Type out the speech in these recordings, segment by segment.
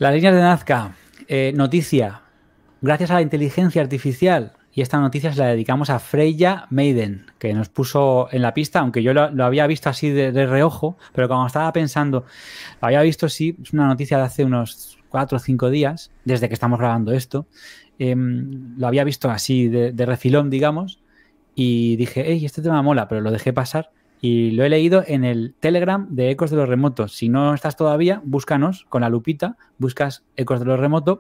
Las líneas de Nazca. Noticia. Gracias a la inteligencia artificial, y esta noticia se la dedicamos a Freya Maiden, que nos puso en la pista, aunque yo lo había visto así de reojo, pero cuando estaba pensando, lo había visto, sí, es una noticia de hace unos 4 o 5 días, desde que estamos grabando esto, lo había visto así de refilón, digamos, y dije, hey, este tema mola, pero lo dejé pasar. Y lo he leído en el Telegram de Ecos de los Remotos. Si no estás todavía, búscanos con la lupita, buscas Ecos de los Remotos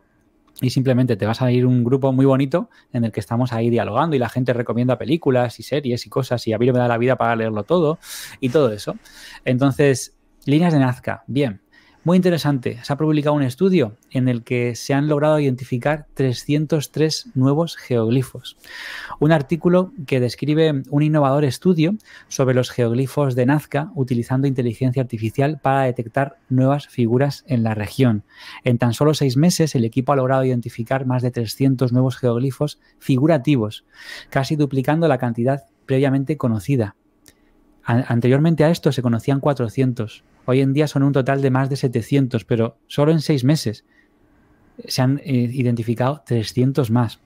y simplemente te vas a ir un grupo muy bonito en el que estamos ahí dialogando y la gente recomienda películas y series y cosas y a mí me da la vida para leerlo todo y todo eso. Entonces, líneas de Nazca, bien. Muy interesante. Se ha publicado un estudio en el que se han logrado identificar 303 nuevos geoglifos. Un artículo que describe un innovador estudio sobre los geoglifos de Nazca utilizando inteligencia artificial para detectar nuevas figuras en la región. En tan solo 6 meses, el equipo ha logrado identificar más de 300 nuevos geoglifos figurativos, casi duplicando la cantidad previamente conocida. Anteriormente a esto se conocían 400. Hoy en día son un total de más de 700, pero solo en 6 meses se han identificado 300 más.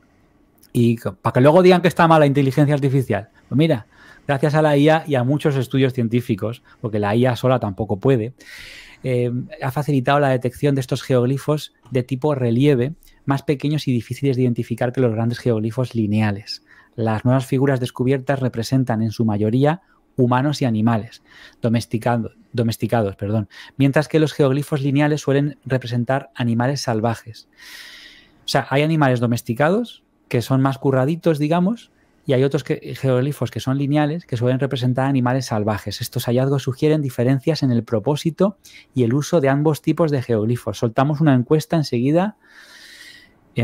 Y para que luego digan que está mal la inteligencia artificial, pues mira, gracias a la IA y a muchos estudios científicos, porque la IA sola tampoco puede, ha facilitado la detección de estos geoglifos de tipo relieve, más pequeños y difíciles de identificar que los grandes geoglifos lineales. Las nuevas figuras descubiertas representan en su mayoría humanos y animales domesticados, mientras que los geoglifos lineales suelen representar animales salvajes. O sea, hay animales domesticados que son más curraditos, digamos, y hay otros geoglifos que son lineales que suelen representar animales salvajes. Estos hallazgos sugieren diferencias en el propósito y el uso de ambos tipos de geoglifos. Soltamos una encuesta enseguida.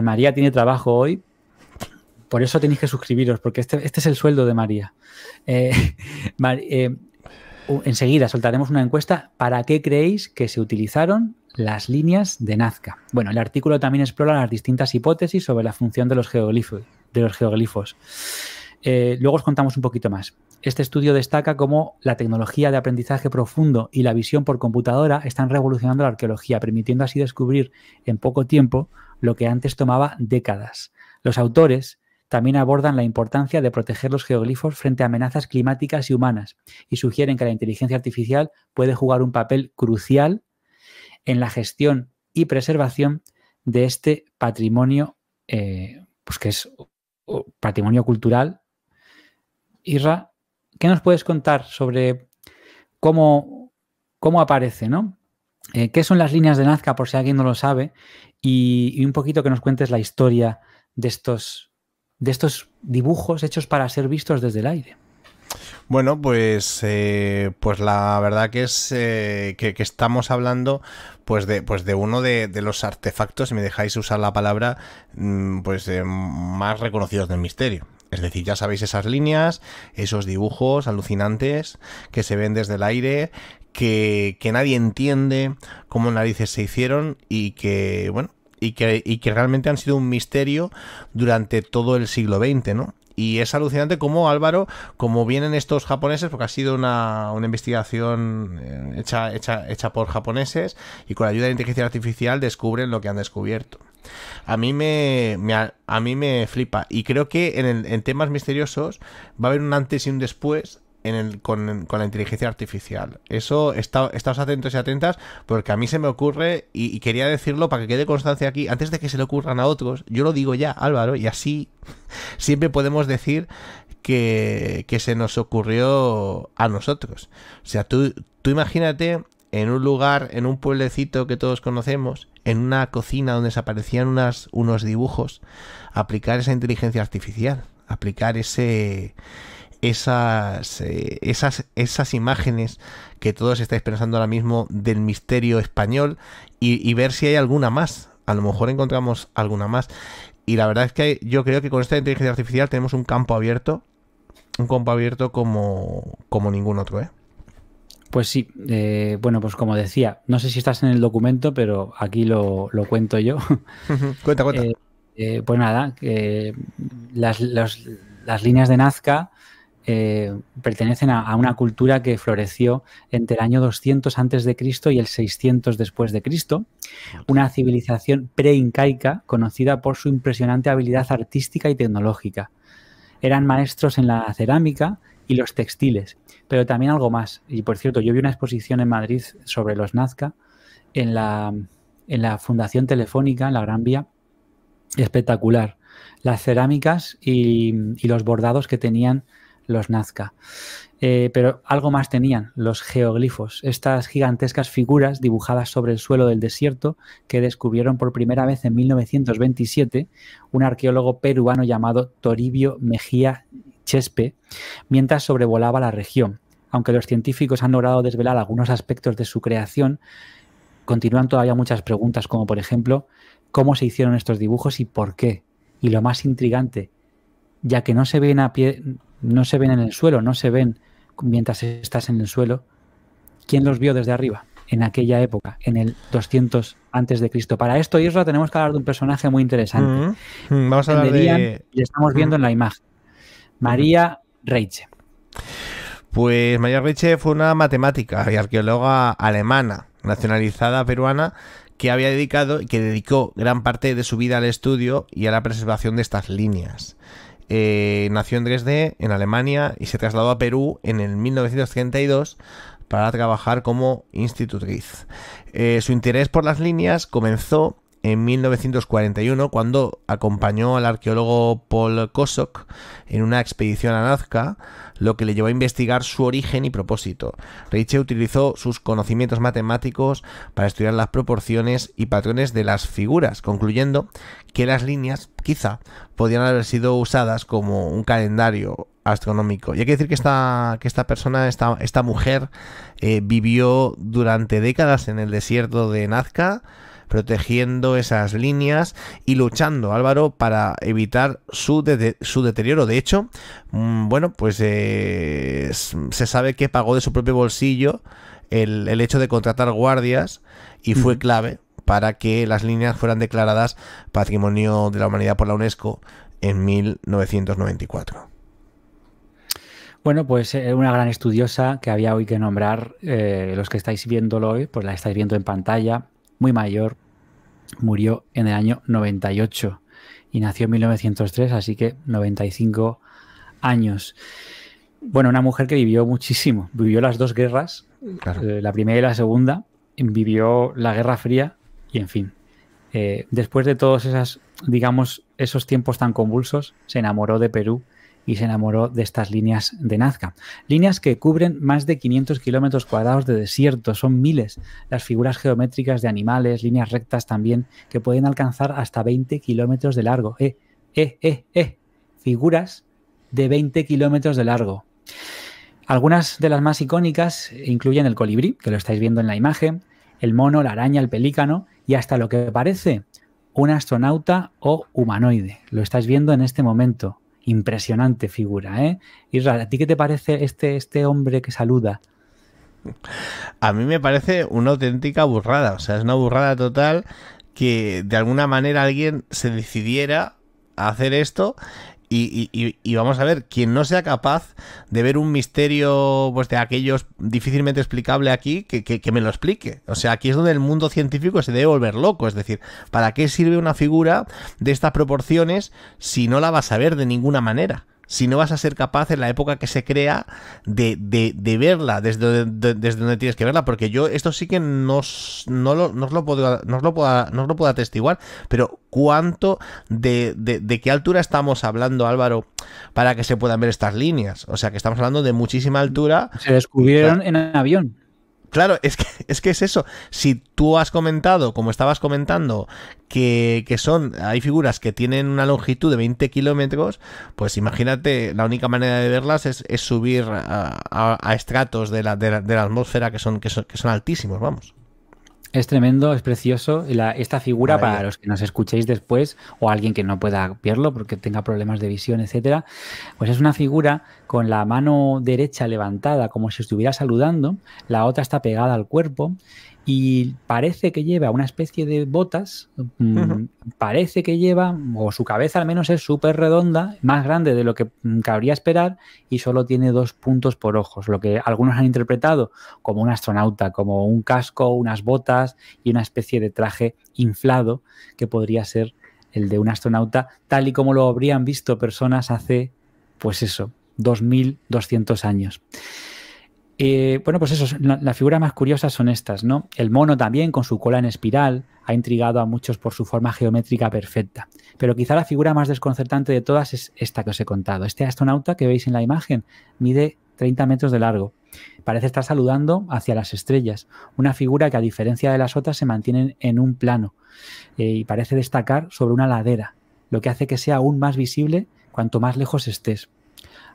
María tiene trabajo hoy. Por eso tenéis que suscribiros, porque este es el sueldo de María. Enseguida soltaremos una encuesta. ¿Para qué creéis que se utilizaron las líneas de Nazca? Bueno, el artículo también explora las distintas hipótesis sobre la función de los geoglifos. Luego os contamos un poquito más. Este estudio destaca cómo la tecnología de aprendizaje profundo y la visión por computadora están revolucionando la arqueología, permitiendo así descubrir en poco tiempo lo que antes tomaba décadas. Los autores también abordan la importancia de proteger los geoglifos frente a amenazas climáticas y humanas y sugieren que la inteligencia artificial puede jugar un papel crucial en la gestión y preservación de este patrimonio, pues que es patrimonio cultural. Isra, ¿qué nos puedes contar sobre cómo aparece, ¿no? ¿Qué son las líneas de Nazca, por si alguien no lo sabe? Y un poquito que nos cuentes la historia de estos dibujos hechos para ser vistos desde el aire. Bueno, pues la verdad que es que estamos hablando pues de uno de los artefactos, si me dejáis usar la palabra, más reconocidos del misterio. Es decir, ya sabéis, esas líneas, esos dibujos alucinantes que se ven desde el aire, que nadie entiende cómo narices se hicieron y que, bueno, y que realmente han sido un misterio durante todo el siglo XX, ¿no? Y es alucinante cómo, Álvaro, como vienen estos japoneses, porque ha sido una investigación hecha por japoneses, y con la ayuda de la inteligencia artificial descubren lo que han descubierto. A mí me flipa. Y creo que en temas misteriosos va a haber un antes y un después con la inteligencia artificial. Eso, estáos atentos y atentas, porque a mí se me ocurre, y quería decirlo para que quede constancia aquí, antes de que se le ocurran a otros, yo lo digo ya, Álvaro, y así siempre podemos decir que se nos ocurrió a nosotros. O sea, tú imagínate en un lugar, en un pueblecito que todos conocemos, en una cocina donde se aparecían unos dibujos, aplicar esa inteligencia artificial, aplicar esas imágenes que todos estáis pensando ahora mismo del misterio español y ver si hay alguna más. A lo mejor encontramos alguna más. Y la verdad es que yo creo que con esta inteligencia artificial tenemos un campo abierto como ningún otro, ¿eh? Pues sí, bueno, pues como decía, no sé si estás en el documento, pero aquí lo cuento yo. Cuenta. Pues nada, las líneas de Nazca pertenecen a una cultura que floreció entre el año 200 antes de Cristo y el 600 después de Cristo, una civilización pre-incaica conocida por su impresionante habilidad artística y tecnológica. Eran maestros en la cerámica y los textiles, pero también algo más. Y por cierto, yo vi una exposición en Madrid sobre los Nazca en la Fundación Telefónica, en la Gran Vía, espectacular. Las cerámicas y los bordados que tenían los Nazca. Pero algo más tenían, los geoglifos, estas gigantescas figuras dibujadas sobre el suelo del desierto que descubrieron por primera vez en 1927 un arqueólogo peruano llamado Toribio Mejía Chespe, mientras sobrevolaba la región. Aunque los científicos han logrado desvelar algunos aspectos de su creación, continúan todavía muchas preguntas, como por ejemplo, ¿cómo se hicieron estos dibujos y por qué? Y lo más intrigante, ya que no se ven a pie, no se ven en el suelo, no se ven mientras estás en el suelo, ¿quién los vio desde arriba en aquella época, en el 200 antes de Cristo? Para esto, Isra, tenemos que hablar de un personaje muy interesante. Vamos a hablar de... Y estamos viendo en la imagen. María Reiche. Pues María Reiche fue una matemática y arqueóloga alemana, nacionalizada peruana, que dedicó gran parte de su vida al estudio y a la preservación de estas líneas. Nació en Dresde, en Alemania, y se trasladó a Perú en el 1932 para trabajar como institutriz. Su interés por las líneas comenzó en 1941 cuando acompañó al arqueólogo Paul Kosok en una expedición a Nazca, lo que le llevó a investigar su origen y propósito. Reiche utilizó sus conocimientos matemáticos para estudiar las proporciones y patrones de las figuras, concluyendo que las líneas quizá podían haber sido usadas como un calendario astronómico. Y hay que decir que esta persona, esta mujer, vivió durante décadas en el desierto de Nazca, protegiendo esas líneas y luchando, Álvaro, para evitar su deterioro. De hecho, se sabe que pagó de su propio bolsillo el hecho de contratar guardias y fue clave para que las líneas fueran declaradas Patrimonio de la Humanidad por la UNESCO en 1994. Bueno, pues una gran estudiosa que había hoy que nombrar. Los que estáis viéndolo hoy, pues la estáis viendo en pantalla. Muy mayor, murió en el año 98 y nació en 1903, así que 95 años. Bueno, una mujer que vivió muchísimo, vivió las dos guerras, claro. La primera y la segunda, vivió la Guerra Fría y, en fin, después de todos esos tiempos tan convulsos, se enamoró de Perú y se enamoró de estas líneas de Nazca. Líneas que cubren más de 500 kilómetros cuadrados de desierto, son miles las figuras geométricas de animales, líneas rectas también, que pueden alcanzar hasta 20 kilómetros de largo. Figuras de 20 kilómetros de largo. Algunas de las más icónicas incluyen el colibrí, que lo estáis viendo en la imagen, el mono, la araña, el pelícano y hasta lo que parece un astronauta o humanoide. Lo estáis viendo en este momento. Impresionante figura, ¿eh? Isra, ¿a ti qué te parece este hombre que saluda? A mí me parece una auténtica burrada. O sea, es una burrada total que de alguna manera alguien se decidiera a hacer esto. Y vamos a ver, quien no sea capaz de ver un misterio pues de aquellos difícilmente explicable aquí, que me lo explique. O sea, aquí es donde el mundo científico se debe volver loco. Es decir, ¿para qué sirve una figura de estas proporciones si no la vas a ver de ninguna manera? Si no vas a ser capaz en la época que se crea de verla desde donde tienes que verla, porque yo esto sí que no os lo puedo atestiguar, pero ¿cuánto de qué altura estamos hablando, Álvaro, para que se puedan ver estas líneas? O sea, que estamos hablando de muchísima altura. Se descubrieron en avión. Claro, es que es eso. Si tú has comentado, como estabas comentando, que hay figuras que tienen una longitud de 20 kilómetros, pues imagínate, la única manera de verlas es subir a estratos de la atmósfera que son altísimos, vamos. Es tremendo, es precioso. Esta figura, para los que nos escuchéis después o alguien que no pueda verlo porque tenga problemas de visión, etcétera, pues es una figura con la mano derecha levantada como si estuviera saludando, la otra está pegada al cuerpo y parece que lleva una especie de botas, parece que lleva, o su cabeza al menos es súper redonda, más grande de lo que cabría esperar, y solo tiene 2 puntos por ojos, lo que algunos han interpretado como un astronauta, como un casco, unas botas y una especie de traje inflado que podría ser el de un astronauta, tal y como lo habrían visto personas hace, pues eso, 2200 años. Bueno, pues eso, las figuras más curiosas son estas, ¿no? El mono también, con su cola en espiral, ha intrigado a muchos por su forma geométrica perfecta. Pero quizá la figura más desconcertante de todas es esta que os he contado. Este astronauta que veis en la imagen mide 30 metros de largo. Parece estar saludando hacia las estrellas. Una figura que, a diferencia de las otras, se mantiene en un plano y parece destacar sobre una ladera, lo que hace que sea aún más visible cuanto más lejos estés.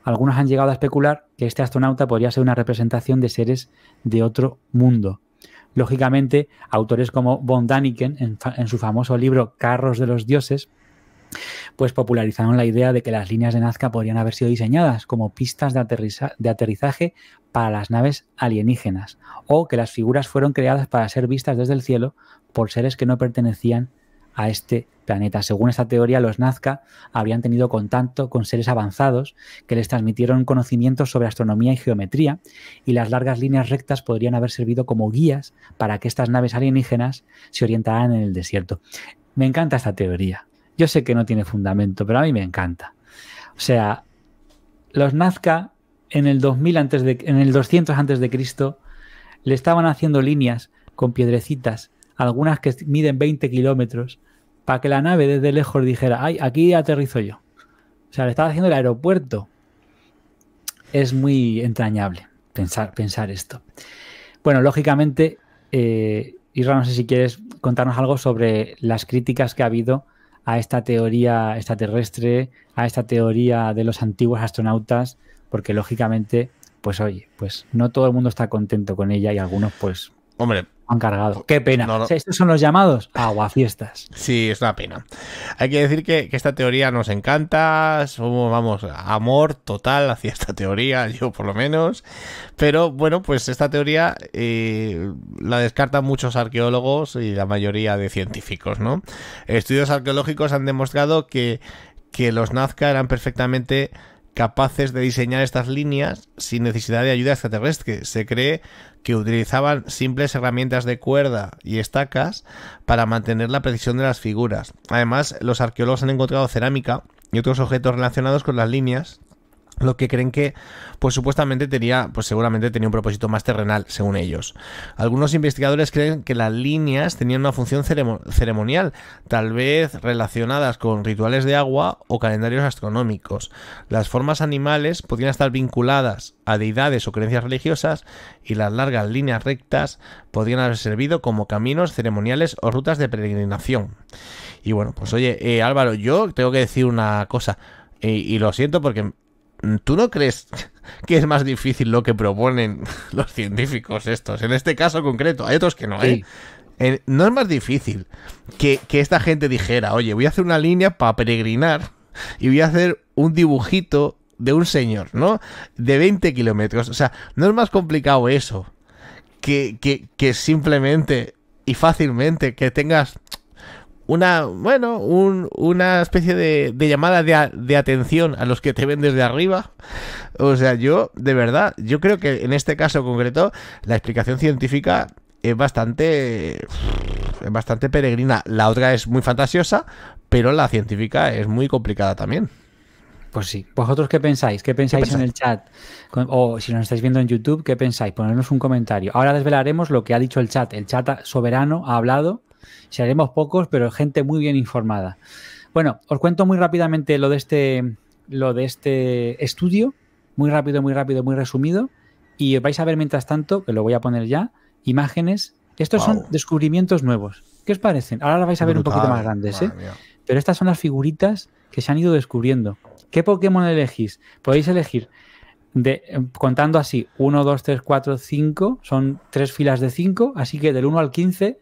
Algunos han llegado a especular que este astronauta podría ser una representación de seres de otro mundo. Lógicamente, autores como von Däniken, en su famoso libro Carros de los Dioses, pues popularizaron la idea de que las líneas de Nazca podrían haber sido diseñadas como pistas de aterrizaje para las naves alienígenas, o que las figuras fueron creadas para ser vistas desde el cielo por seres que no pertenecían a este planeta. Según esta teoría, los Nazca habrían tenido contacto con seres avanzados que les transmitieron conocimientos sobre astronomía y geometría, y las largas líneas rectas podrían haber servido como guías para que estas naves alienígenas se orientaran en el desierto. Me encanta esta teoría. Yo sé que no tiene fundamento, pero a mí me encanta. O sea, los Nazca en el 2000 en el 200 antes de Cristo le estaban haciendo líneas con piedrecitas, algunas que miden 20 kilómetros, para que la nave desde lejos dijera, ay, aquí aterrizo yo. O sea, le estaba haciendo el aeropuerto. Es muy entrañable pensar esto. Bueno, lógicamente, Isra, no sé si quieres contarnos algo sobre las críticas que ha habido a esta teoría extraterrestre, a esta teoría de los antiguos astronautas, porque lógicamente, pues oye, pues no todo el mundo está contento con ella y algunos pues... Hombre, han cargado. Qué pena. No. O sea, estos son los llamados aguafiestas. Sí, es una pena. Hay que decir que esta teoría nos encanta, somos, vamos, amor total hacia esta teoría, yo por lo menos. Pero bueno, pues esta teoría la descartan muchos arqueólogos y la mayoría de científicos, ¿no? Estudios arqueológicos han demostrado que los Nazca eran perfectamente capaces de diseñar estas líneas sin necesidad de ayuda extraterrestre. Se cree que utilizaban simples herramientas de cuerda y estacas para mantener la precisión de las figuras. Además, los arqueólogos han encontrado cerámica y otros objetos relacionados con las líneas, lo que creen que, pues supuestamente seguramente tenía un propósito más terrenal, según ellos. Algunos investigadores creen que las líneas tenían una función ceremonial, tal vez relacionadas con rituales de agua o calendarios astronómicos. Las formas animales podrían estar vinculadas a deidades o creencias religiosas, y las largas líneas rectas podrían haber servido como caminos ceremoniales o rutas de peregrinación. Y bueno, pues oye, Álvaro, yo tengo que decir una cosa, y lo siento porque... ¿Tú no crees que es más difícil lo que proponen los científicos estos? En este caso concreto, hay otros que no, ¿eh? Sí. ¿No es más difícil que esta gente dijera, oye, voy a hacer una línea para peregrinar y voy a hacer un dibujito de un señor, ¿no? De 20 kilómetros. O sea, ¿no es más complicado eso que simplemente y fácilmente que tengas... una especie de llamada de atención a los que te ven desde arriba? O sea, yo, de verdad, yo creo que en este caso concreto, la explicación científica es bastante peregrina. La otra es muy fantasiosa, pero la científica es muy complicada también. Pues sí. ¿Vosotros qué pensáis? ¿Qué pensáis en el chat? O si nos estáis viendo en YouTube, ¿qué pensáis? Ponednos un comentario. Ahora desvelaremos lo que ha dicho el chat. El chat soberano ha hablado. Seremos pocos, pero gente muy bien informada. Bueno, os cuento muy rápidamente lo de este estudio, muy rápido, muy resumido, y vais a ver mientras tanto, que lo voy a poner ya, imágenes. Estos son descubrimientos nuevos. ¿Qué os parecen? Ahora las vais a ver un poquito más grandes, ¿eh? Pero estas son las figuritas que se han ido descubriendo. ¿Qué Pokémon elegís? Podéis elegir, contando así, 1, 2, 3, 4, 5, son 3 filas de 5, así que del 1 al 15...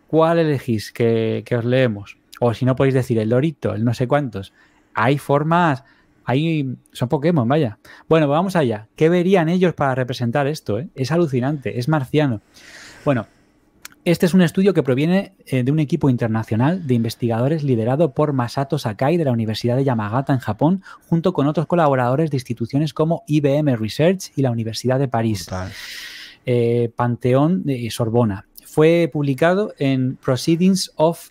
¿cuál elegís que os leemos? O si no podéis decir el lorito, el no sé cuántos. Hay formas, son Pokémon, vaya. Bueno, vamos allá. ¿Qué verían ellos para representar esto? Es alucinante, es marciano. Bueno, Este es un estudio que proviene de un equipo internacional de investigadores liderado por Masato Sakai de la Universidad de Yamagata en Japón, junto con otros colaboradores de instituciones como IBM Research y la Universidad de París, Panteón y Sorbona. Fue publicado en Proceedings of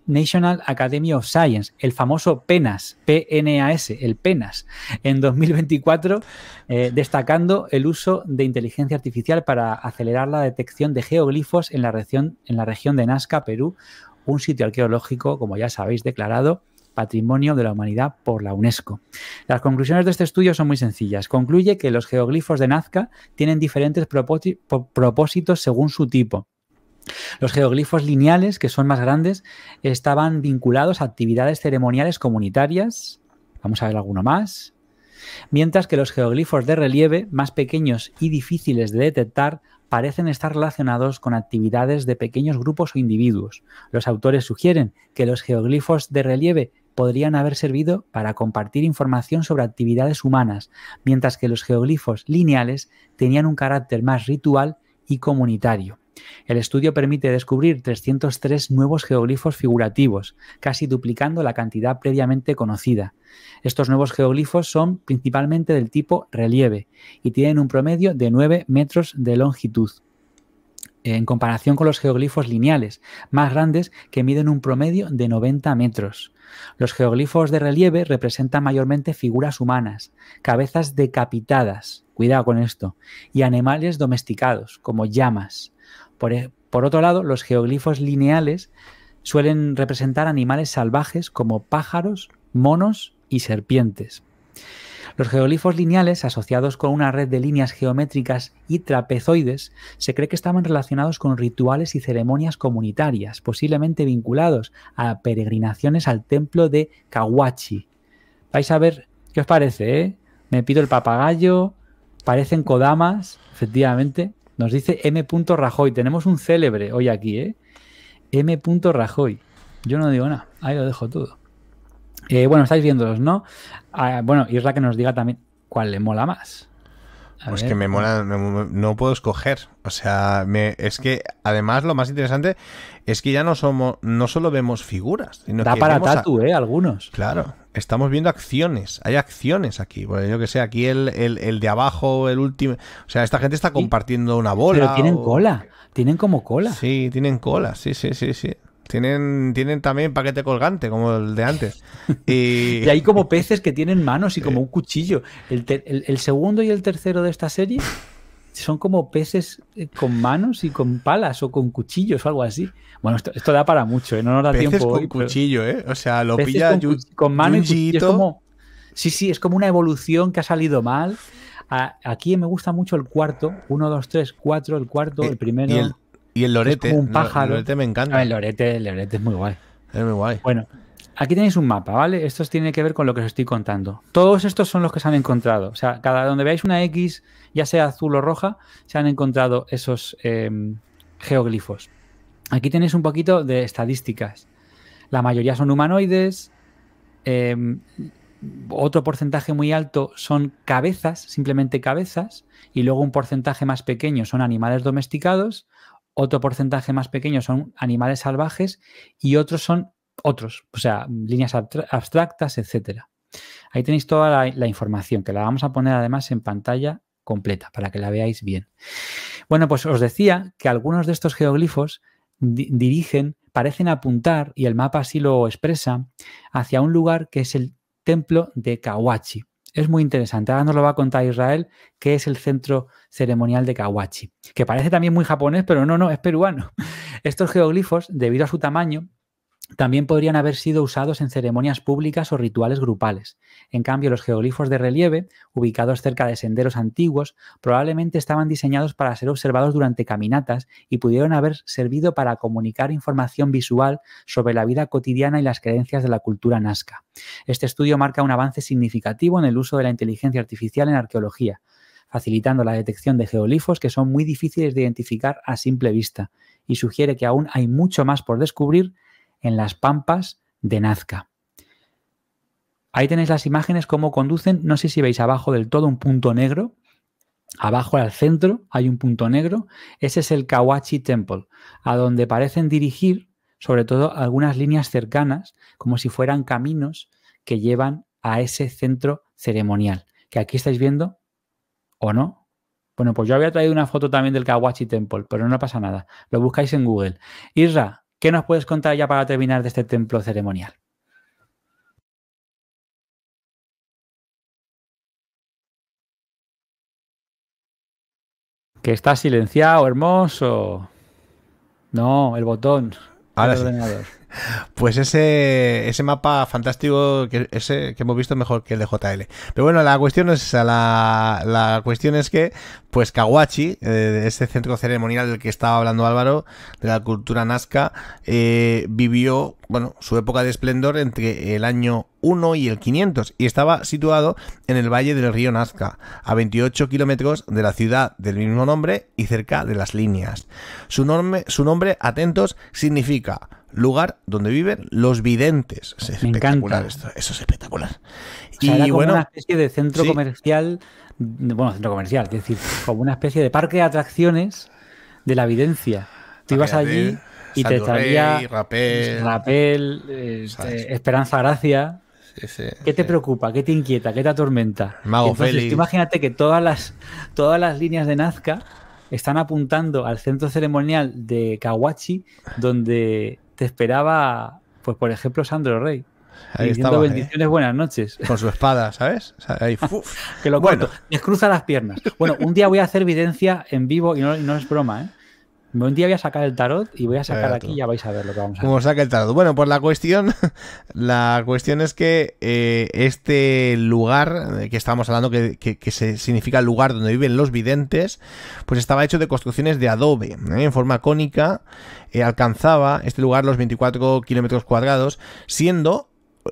National Academy of Science, el famoso PNAS, P-N-A-S, el PNAS, en 2024, destacando el uso de inteligencia artificial para acelerar la detección de geoglifos en la región de Nazca, Perú, un sitio arqueológico, como ya sabéis, declarado Patrimonio de la Humanidad por la UNESCO. Las conclusiones de este estudio son muy sencillas. Concluye que los geoglifos de Nazca tienen diferentes propósitos según su tipo. Los geoglifos lineales, que son más grandes, estaban vinculados a actividades ceremoniales comunitarias. Vamos a ver alguno más. Mientras que los geoglifos de relieve, más pequeños y difíciles de detectar, parecen estar relacionados con actividades de pequeños grupos o individuos. Los autores sugieren que los geoglifos de relieve podrían haber servido para compartir información sobre actividades humanas, mientras que los geoglifos lineales tenían un carácter más ritual y comunitario. El estudio permite descubrir 303 nuevos geoglifos figurativos, casi duplicando la cantidad previamente conocida. Estos nuevos geoglifos son principalmente del tipo relieve y tienen un promedio de 9 metros de longitud, en comparación con los geoglifos lineales, más grandes, que miden un promedio de 90 metros. Los geoglifos de relieve representan mayormente figuras humanas, cabezas decapitadas, cuidado con esto, y animales domesticados, como llamas. Por otro lado, los geoglifos lineales suelen representar animales salvajes como pájaros, monos y serpientes. Los geoglifos lineales, asociados con una red de líneas geométricas y trapezoides, se cree que estaban relacionados con rituales y ceremonias comunitarias, posiblemente vinculados a peregrinaciones al templo de Kawachi. Vais a ver qué os parece, ¿eh? Me pido el papagayo, parecen kodamas, efectivamente. Nos dice M. Rajoy. Tenemos un célebre hoy aquí, ¿eh? M. Rajoy. Yo no digo nada. Ahí lo dejo todo. Bueno, estáis viéndolos, ¿no? Bueno, Isra que nos diga también cuál le mola más. Pues que me mola, no puedo escoger. O sea, es que además lo más interesante es que ya no solo vemos figuras, sino da que para tatu, algunos. Claro, estamos viendo acciones. Hay acciones aquí. Pues yo que sé, aquí el de abajo, el último. O sea, esta gente está compartiendo una bola. Pero tienen cola. Tienen como cola. Sí, tienen cola. Sí. Tienen también paquete colgante, como el de antes. Y hay como peces que tienen manos y como un cuchillo. El segundo y el tercero de esta serie son como peces con manos y con palas o con cuchillos o algo así. Bueno, esto da para mucho, ¿eh? No nos da peces tiempo con hoy. Cuchillo, ¿eh? O sea, lo peces pilla con mano y cuchillo. Es como, sí, es como una evolución que ha salido mal. Aquí me gusta mucho el cuarto. 1, 2, 3, 4, el cuarto, el primero. Y el lorete. Es como un pájaro. El lorete me encanta. El lorete es muy guay. Es muy guay. Bueno, aquí tenéis un mapa, ¿vale? Esto tiene que ver con lo que os estoy contando. Todos estos son los que se han encontrado. O sea, cada donde veáis una X, ya sea azul o roja, se han encontrado esos geoglifos. Aquí tenéis un poquito de estadísticas. La mayoría son humanoides. Otro porcentaje muy alto son cabezas, simplemente cabezas. Y luego un porcentaje más pequeño son animales domesticados. Otro porcentaje más pequeño son animales salvajes y otros son otros, o sea, líneas abstractas, etcétera. Ahí tenéis toda la información, que la vamos a poner además en pantalla completa para que la veáis bien. Bueno, pues os decía que algunos de estos geoglifos parecen apuntar, y el mapa así lo expresa, hacia un lugar que es el templo de Kawachi. Es muy interesante. Ahora nos lo va a contar Israel, que es el centro ceremonial de Kawachi, que parece también muy japonés, pero no, es peruano. Estos geoglifos, debido a su tamaño, también podrían haber sido usados en ceremonias públicas o rituales grupales. En cambio, los geoglifos de relieve, ubicados cerca de senderos antiguos, probablemente estaban diseñados para ser observados durante caminatas y pudieron haber servido para comunicar información visual sobre la vida cotidiana y las creencias de la cultura nazca. Este estudio marca un avance significativo en el uso de la inteligencia artificial en arqueología, facilitando la detección de geoglifos que son muy difíciles de identificar a simple vista, y sugiere que aún hay mucho más por descubrir en las pampas de Nazca. Ahí tenéis las imágenes, cómo conducen. No sé si veis abajo del todo un punto negro. Abajo al centro hay un punto negro. Ese es el Kawachi Temple, a donde parecen dirigir sobre todo algunas líneas cercanas, como si fueran caminos que llevan a ese centro ceremonial, que aquí estáis viendo, ¿o no? Bueno, pues yo había traído una foto también del Kawachi Temple, pero no pasa nada. Lo buscáis en Google. Isra, ¿qué nos puedes contar ya para terminar de este templo ceremonial? Que está silenciado, hermoso. No, el botón del Ahora sí. ordenador. Pues ese mapa fantástico, ese que hemos visto es mejor que el de JL. Pero bueno, la cuestión no es esa. La cuestión es que, pues Kawachi, ese centro ceremonial del que estaba hablando Álvaro, de la cultura nazca, vivió, bueno, su época de esplendor entre el año 1 y el 500 y estaba situado en el valle del río Nazca, a 28 kilómetros de la ciudad del mismo nombre y cerca de las líneas. Su nombre, atentos, significa lugar donde viven los videntes. Es espectacular esto, eso es espectacular. O sea, era como una especie de centro comercial, bueno, centro comercial, es decir, como una especie de parque de atracciones de la videncia. Tú ibas allí y te traía Rapel, Esperanza Gracia. ¿Qué te preocupa? ¿Qué te inquieta? ¿Qué te atormenta? Mago Félix. Imagínate que todas las líneas de Nazca están apuntando al centro ceremonial de Kawachi, donde te esperaba, pues por ejemplo, Sandro Rey. Ahí diciendo bendiciones, buenas noches. Con su espada, ¿sabes? Ahí, que lo corto. Descruza las piernas. Bueno, un día voy a hacer evidencia en vivo y no es broma, ¿eh? Un día voy a sacar el tarot y voy a sacar aquí y ya vais a ver lo que vamos a ver. ¿Cómo saca el tarot? Bueno, pues la cuestión es que este lugar que estábamos hablando, que significa el lugar donde viven los videntes, pues estaba hecho de construcciones de adobe, en forma cónica. Alcanzaba este lugar los 24 kilómetros cuadrados, siendo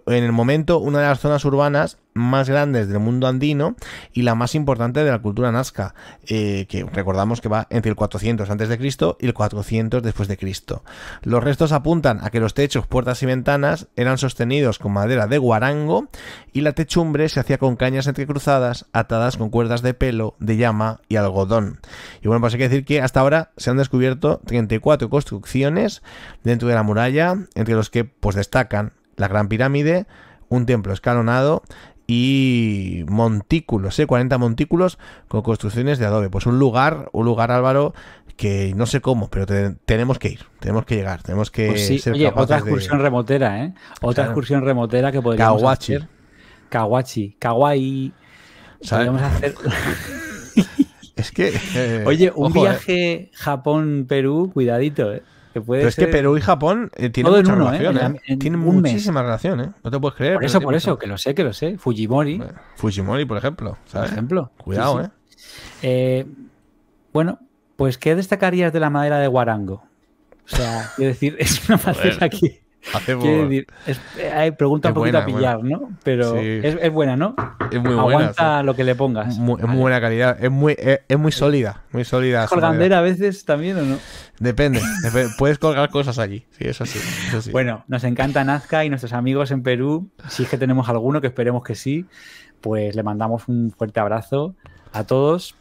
en el momento una de las zonas urbanas más grandes del mundo andino y la más importante de la cultura nazca, que recordamos que va entre el 400 a.C. y el 400 después de Cristo. Los restos apuntan a que los techos, puertas y ventanas eran sostenidos con madera de guarango y la techumbre se hacía con cañas entrecruzadas atadas con cuerdas de pelo, de llama y algodón. Y bueno, pues hay que decir que hasta ahora se han descubierto 34 construcciones dentro de la muralla, entre los que pues destacan la Gran Pirámide, un templo escalonado y montículos, 40 montículos con construcciones de adobe. Pues un lugar, Álvaro, que no sé cómo, pero tenemos que ir, tenemos que llegar, tenemos que pues sí, ser capaces otra excursión remotera, ¿eh? Otra excursión remotera que podríamos hacer. Kawachi, Kawaii. Podríamos hacer... Es que... Oye, un viaje Japón-Perú, cuidadito, ¿eh? Pero es que Perú y Japón tienen mucha relación, tienen muchísima relación, ¿eh? No te puedes creer. Por eso, que lo sé. Fujimori. Fujimori, por ejemplo. ¿Sabes? Por ejemplo. Cuidado, sí. Bueno, pues ¿qué destacarías de la madera de guarango? O sea, quiero decir, es una madera que... Quiero decir, pregunta un poquito a pillar, ¿no? Pero sí. es buena, ¿no? Es muy buena. Aguanta lo que le pongas. Es muy buena calidad. Es muy sólida. Muy sólida. ¿Colgandera a veces también o no? Depende. Puedes colgar cosas allí. Sí, eso sí. Bueno, nos encanta Nazca y nuestros amigos en Perú. Si es que tenemos alguno, que esperemos que sí, pues le mandamos un fuerte abrazo a todos.